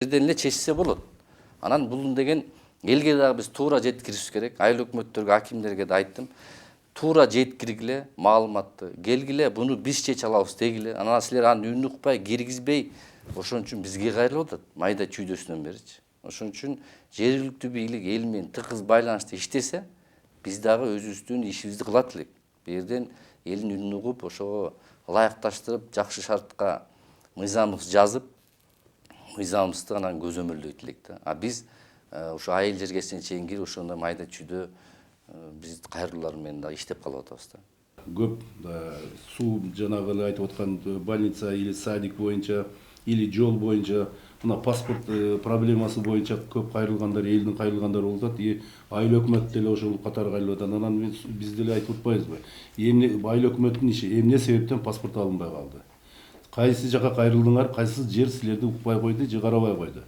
Жерден эле чечсе болот. Анан бул деген элге дагы биз туура жеткиришибиз керек. Айыл өкмөттөргө, акимдерге да айттым. Туура жеткиргиле маалыматты. Келгиле, буну биз чече алабыз дегиле. Анан силер аны үн укпай, киргизбей, ошон үчүн бизге кайрылып атат. Майда чүйдөсүнөн беричи. Ошон үчүн жергиликтүү бийлик эл менен тыгыз байланышта иштесе, биз дагы өзүбүздүн ишибизди кылат элек. Бу жерден элдин үнүн угуп, ошого ылайыкташтырып, жакшы шартка мыйзамыбызды жазып, мыйзамыбызды анан көзөмөлдөйт элек да. А биз ошо айыл жергесине чейин кирип, ошондой майда чүйдө биз кайрылуулар менен дагы иштеп калып атабыз да. Көп суу жанагы эле айтып аткан больница или садик боюнча или жол боюнча мына паспорт проблемасы боюнча көп кайрылгандар, элдин кайрылгандары болуп атат. Айыл өкмөт деле ошол катары кайрылып атат. Анан биз деле айтып атпайбызбы? Эмне айыл өкмөттүн иши эмне себептен паспорт алынбай калды? Кайсы жака кайрылдыңар, кайсы жер силерди укпай койду же карабай койду?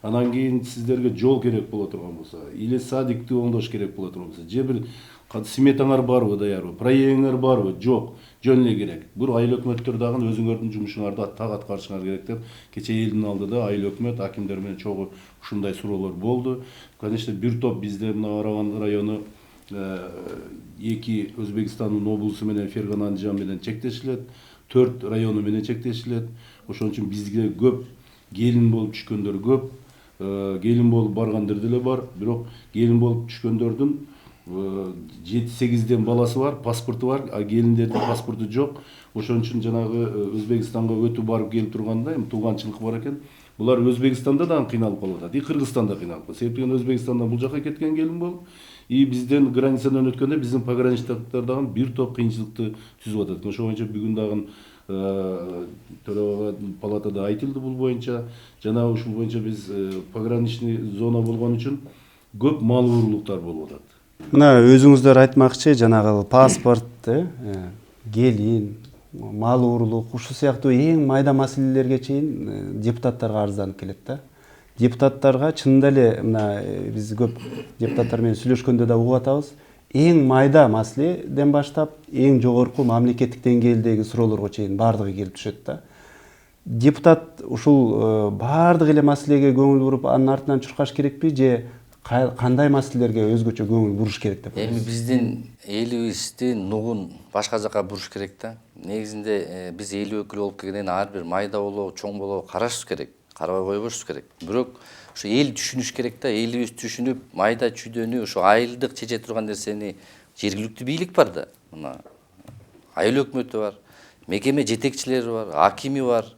Анан кийин сиздерге жол керек боло турган болсо, или садикти оңдош керек боло турган болсо, же бир сметаңар барбы, даярбы, проектиңер барбы, жок, жөн эле керек. Бир айыл өкмөттөр дагы өзүңөрдүн жумушуңарды так аткарышыңар керек деп кече элдин алдыда айыл өкмөт акимдер менен чогуу ушундай суроолор болду. Конечно, бир топ бизде мына Араган району эки Өзбекстандын облусу менен Фергана Андижан менен чектешилет, 4 району менен чектешилет. Ошон үчүн бизге көп келин болуп түшкөндөр көп, келин болуп баргандар деле бар. Бирок келин болуп түшкөндөрдүн 7-8ден баласы бар, паспорту бар, а келиндердин паспорту жок. Ошон үчүн жанагы Өзбекстанга өтүп барып келип турганда эми тууганчылык бар экен. Булар Өзбекстанда дагы кыйналып калып атат, и Кыргызстанда кыйналып калат. Себеби Өзбекстандан бул жака кеткен келин болуп, и бизден границадан өткөндө биздин пограничниктер дагы бир топ кыйынчылыкты түзүп атат. Ошол боюнча бүгүн дагы төрага палатада айтылды бул боюнча. Жана ушул боюнча биз пограничный зона болгон үчүн көп мал уурлуктар болуп атат. Мына өзүңүздөр айтмакчы, жанагы паспорт, келин, мал уурлук, ушул сыяктуу эң майда маселелерге чейин депутаттарга арызданып келет да. Депутаттарга чынында эле мына биз көп депутаттар менен сүйлөшкөндө да угуп атабыз. Эң майда маселеден баштап эң жогорку мамлекеттик деңгээлдеги суроолорго чейин баардыгы келип түшөт да. Депутат ушул баардык эле маселеге көңүл буруп, анын артынан чуркаш керекпи же кандай маселелерге өзгөчө көңүл буруш керек деп ойлойсуз? Эми биздин элибиздин нугун башка жака буруш керек да. Негизинде биз эл өкүлү болуп келгенден ар бир майда болобу, чоң болобу карашыбыз керек. Карабай койбошубуз керек. Бирок ошо эл түшүнүш керек да. Элибиз түшүнүп, майда чүйдөнү, ошо айылдык чече турган нерсени жергиликтүү бийлик бар да. Мына айыл өкмөтү бар, мекеме жетекчилери бар, акими бар,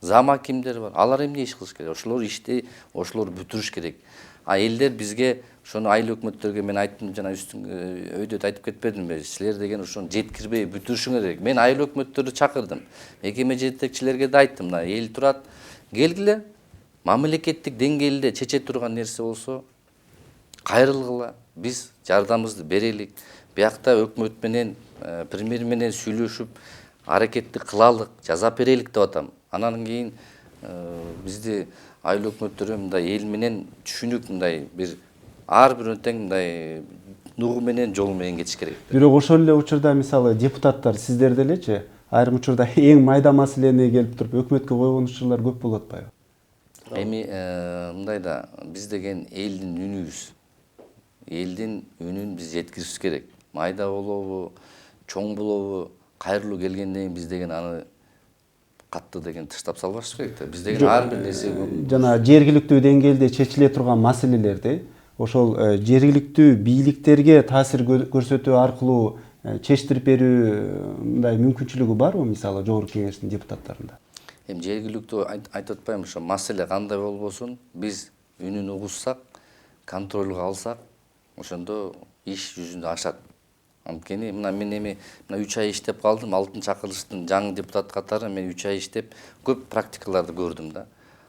зам акимдери бар. Алар эмне иш кылыш керек? Ошолор ишти, ошолор бүтүрүш керек. А элдер бизге ошону айыл өкмөттөргө мен айттым, жана өйдөдө айтып кетпедимби? Силер деген ошону жеткирбей бүтүрүшүңөр керек. Мен айыл өкмөттөрдү чакырдым. Мекеме жетекчилерге да айттым, мына эл турат, келгиле, мамлекеттик деңгээлде чече турган нерсе болсо кайрылгыла, биз жардамыбызды берелик. Биякта өкмөт менен, премьер менен сүйлөшүп, аракетти кылалык, жазап берелик деп атам. Анан кийин бизди айыл өкмөттөрү мындай эл менен түшүнүк мындай бир ар бирөө тең мындай нугу менен жол менен кетиш керек. Бирок ошол эле учурда мисалы депутаттар сиздер делечи айрым учурда эң майда маселени келип туруп өкмөткө койгон учурлар көп болуп атпайбы? Эми мындай да, биз деген элдин үнүбүз. Элдин үнүн биз жеткиришибиз керек. Майда болобу, чоң болобу, кайрылуу келгенден кийин биз деген аны катты деген тыштап салбашыбыз керек да. Биз деген ар бир нерсе жана жергиликтүү деңгээлде чечиле турган маселелерди ошол жергиликтүү бийликтерге таасир көрсөтүү аркылуу чечтирип берүү мындай мүмкүнчүлүгү барбы мисалы жогорку кеңештин депутаттарында? Эми жергиликтүү айтып атпаймынбы, ошо маселе кандай болбосун, биз үнүн угушсак, контролго алсак, ошондо иш жүзүндө ашат. Анткени мына мен эми 3 ай иштеп калдым, алтын чакырылыштын жаңы депутат катары мен 3 ай иштеп көп практикаларды көрдүм да.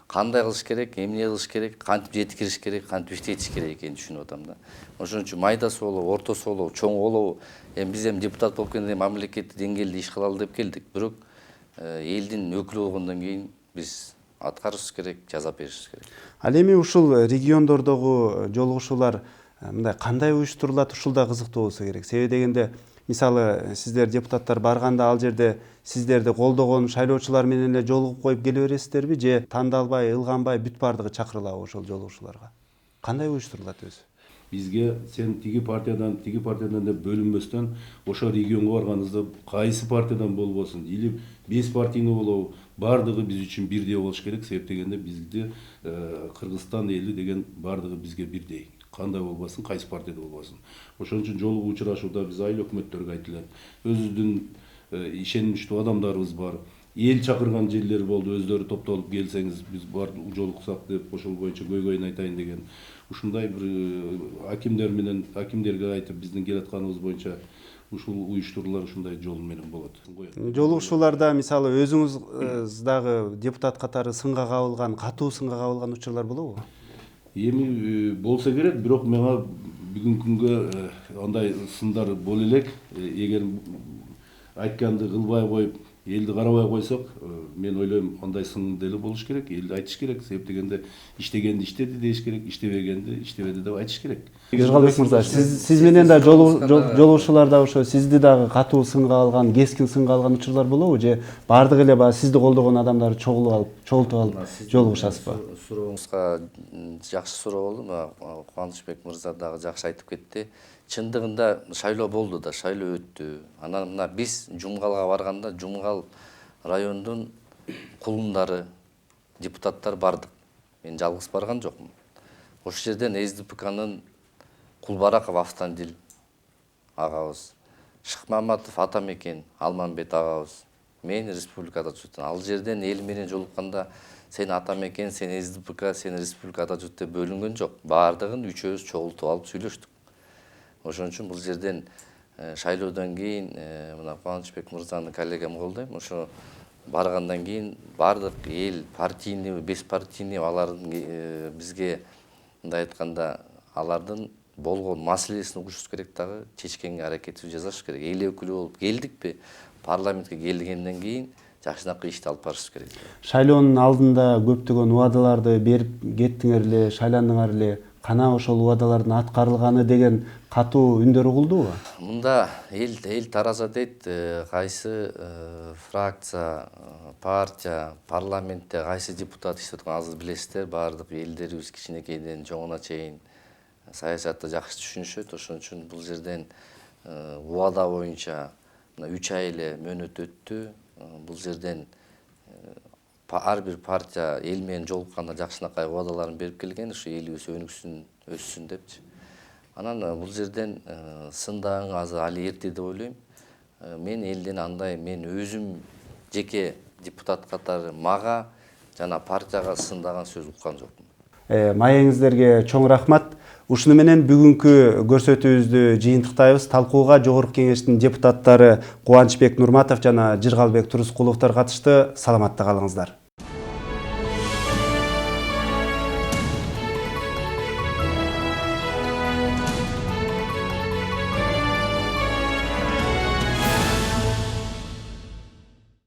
Кандай кылыш керек, эмне кылыш керек, кантип жеткириш керек, кантип иштетиш керек экенин түшүнүп атам да. Ошон үчүн майдасы болобу, ортосу болобу, чоң болобу, эми биз депутат болуп келгенде мамлекеттик деңгээлде иш кылалы деп келдик. Бирок элдин өкүлү болгондон кийин биз аткарышыбыз керек, жазап беришибиз керек. Ал эми ушул региондордогу жолугушуулар мындай кандай уюштурулат, ушул да кызыктуу болсо керек. Себеби дегенде мисалы сиздер депутаттар барганда ал жерде сиздерди колдогон шайлоочулар менен эле жолугуп коюп келе бересиздерби же тандалбай ылганбай бүт баардыгы чакырылабы ошол жолугушууларга? Кандай уюштурулат өзү? Бизге сен тиги партиядан деп бөлүнбөстөн ошо регионго барганыңызда кайсы партиядан болбосун или беш партийный болобу, баардыгы биз үчүн бирдей болуш керек. Себеп дегенде бизде Кыргызстан эли деген баардыгы бизге бирдей. Кандай болбосун, кайсы партияда болбосун. Ошон үчүн жолугуп учурашууда биз айыл өкмөттөргө айтылат. Өзүбүздүн ишенимчтүү адамдарыбыз бар. Эл чакырган жерлер болду, өздөрү топтолуп келсеңиз биз жолуксак деп ошол боюнча көйгөйүн айтайын деген. Ушундай бир акимдерге айтып биздин келатканыбыз боюнча ушул уюштуруулар ушундай жол менен болот. Жолугушууларда мисалы өзүңүз дагы депутат катары сынга кабылган, катуу сынга кабылган учурлар болобу? Эми болсо керек, бирок мага бүгүнкү күнгө андай сындар боло элек. Эгер айтканды кылбай коюп, элди карабай койсок, мен ойлойм андай сын деле болуш керек, элди айтыш керек. Себеп дегенде иштегенди иштеди дейиш керек, иштебегенди иштебеди деп айтыш керек. Жыргалбек мырза, сиз менен да жолугушууларда ошо сизди дагы катуу сынга алган, кескин сынга алган учурлар болобу же баардыгы эле баягы сизди колдогон адамдарды чогултуп алып жолугушасызбы? Сурооңузга жакшы суроо болду. Кубанычбек мырза дагы жакшы айтып кетти. Чындыгында шайлоо болду да, шайлоо өттү. Анан мына биз Жумгалга барганда Жумгал райондун кулундары, депутаттар бардык. Мен жалгыз барган жокмун. Ошол жерден СДПКнын Кулбараков Автандил агабыз, Шыкмаматов Атамекен Алманбет агабыз, мен республикада жүрдүм. Ал жерден эл менен жолукканда сен Атамекен, сен СДПК, сен республикада жүрт деп бөлүнгөн жок. Баардыгын үчөөбүз чогултуп алып сүйлөштүк. Ошон үчүн бул жерден шайлоодон кийин мына Кубанычбек мырзанын коллегам колдойм. Ошо баргандан кийин баардык эл партийный, беспартийный алардын бизге мындай айтканда алардын болгон маселесин угушубуз керек дагы чечкенге аракетибизди жасаш керек. Эл өкүлү болуп келдикпи, парламентке келгенден кийин жакшынакай ишти алып барышыбыз керек. Шайлоонун алдында көптөгөн убадаларды берип кеттиңер эле, шайландыңар эле. Кана ошол убадалардын аткарылганы деген катуу үндөр угулдубу? Мында эл тараза дейт, кайсы фракция, партия, парламентте кайсы депутат иштеп атканын азыр билесиздер. Баардык элдерибиз кичинекейден чоңуна чейин саясатты жакшы түшүнүшөт. Ошон үчүн бул жерден убада боюнча 3 ай эле мөөнөт өттү. Бул жерден ар бир партия эл менен жолукканда жакшынакай убадаларын берип келген, ушу элибиз өнүксүн, өссүн депчи. Анан бул жерден сындаган азыр али эрте деп ойлойм. Мен элден андай, мен өзүм жеке депутат катары мага жана партияга сындаган сөз уккан жокмун. Маегиңиздерге чоң рахмат. Ушуну менен бүгүнкү көрсөтүүбүздү жыйынтыктайбыз. Талкууга Жогорку Кеңештин депутаттары Кубанычбек Нурматов жана Жыргалбек Турускуловдор катышты. Саламатта калыңыздар.